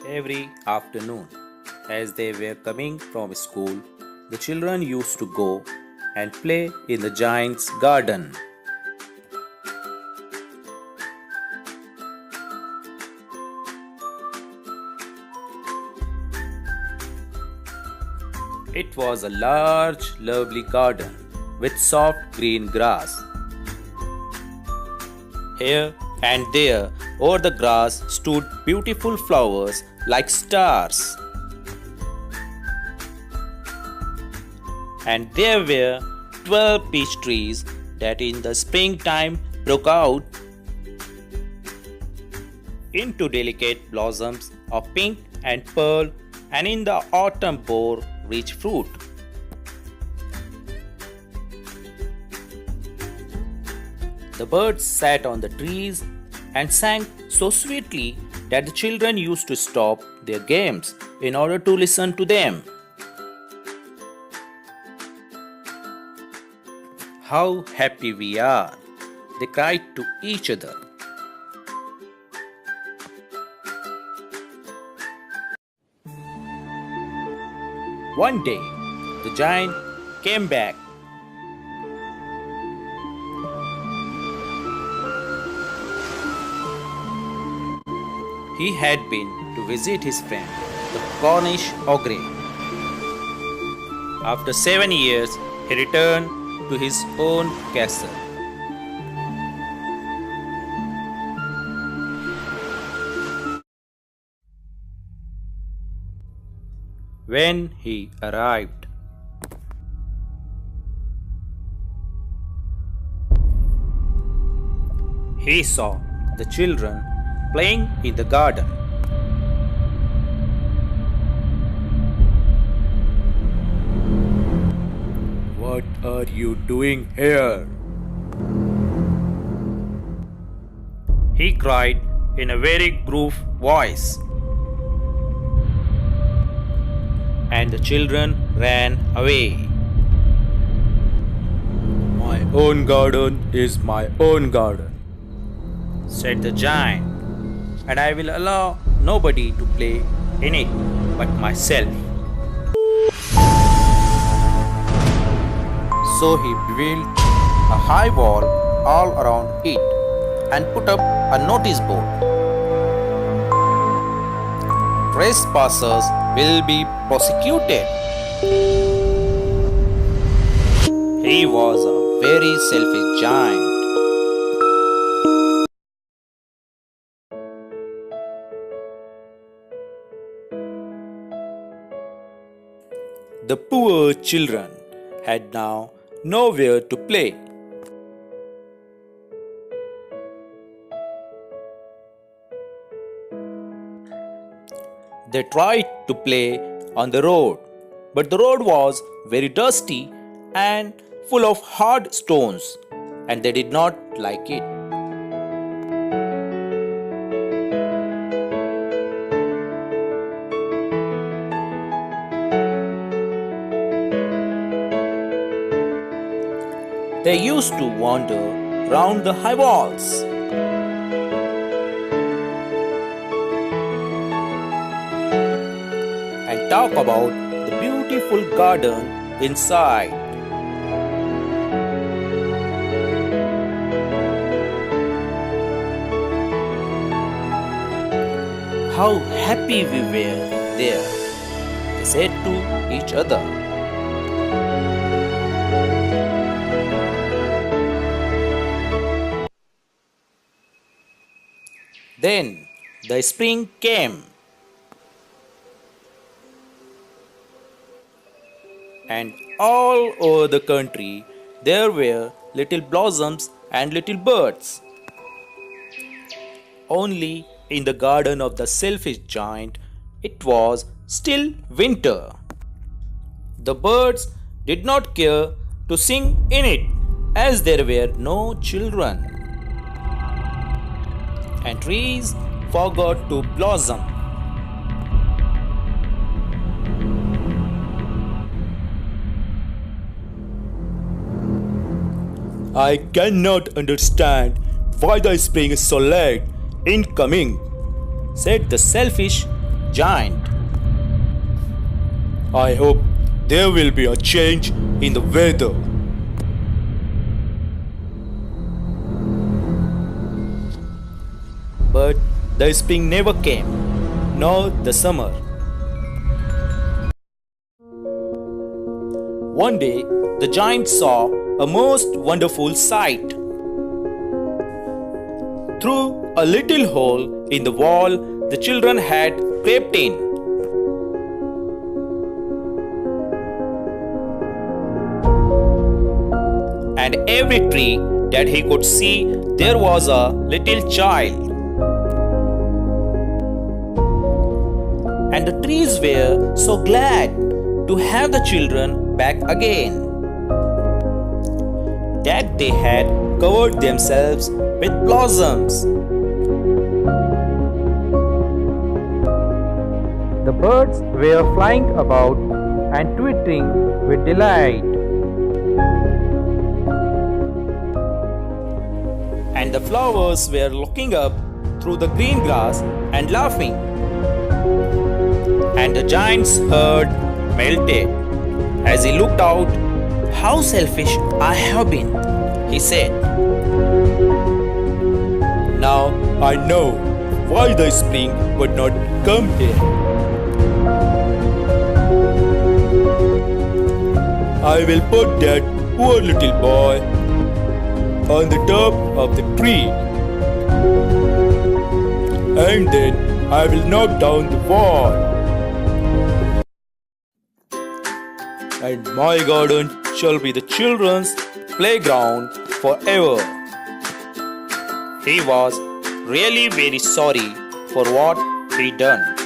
Every afternoon, as they were coming from school, the children used to go and play in the giant's garden. It was a large, lovely garden with soft green grass. Here and there, over the grass, stood beautiful flowers like stars. And there were 12 peach trees that in the springtime broke out into delicate blossoms of pink and pearl, and in the autumn bore rich fruit. The birds sat on the trees and sang so sweetly that the children used to stop their games in order to listen to them. How happy we are, they cried to each other. One day, the giant came back. He had been to visit his friend, the Cornish ogre. After 7 years, he returned to his own castle. When he arrived, he saw the children playing in the garden. What are you doing here? He cried in a very gruff voice. And the children ran away. My own garden is my own garden, said the giant, and I will allow nobody to play in it but myself. So he built a high wall all around it and put up a notice board. Trespassers will be prosecuted. He was a very selfish giant. The poor children had now nowhere to play. They tried to play on the road, but the road was very dusty and full of hard stones, and they did not like it. They used to wander round the high walls. And talk about the beautiful garden inside. How happy we were there, they said to each other. Then the spring came, and all over the country there were little blossoms and little birds. Only in the garden of the selfish giant it was still winter. The birds did not care to sing in it, as there were no children, and trees forgot to blossom. I cannot understand why the spring is so late in coming, said the selfish giant. I hope there will be a change in the weather. But the spring never came, nor the summer. One day, the giant saw a most wonderful sight. Through a little hole in the wall, the children had crept in. And every tree that he could see, there was a little child. And the trees were so glad to have the children back again that they had covered themselves with blossoms. The birds were flying about and twittering with delight. And the flowers were looking up through the green grass and laughing. And the giant's heart melted as he looked out. How selfish I have been, he said. Now I know why the spring would not come here. I will put that poor little boy on the top of the tree, and then I will knock down the wall, and my garden shall be the children's playground forever. He was really very sorry for what he done.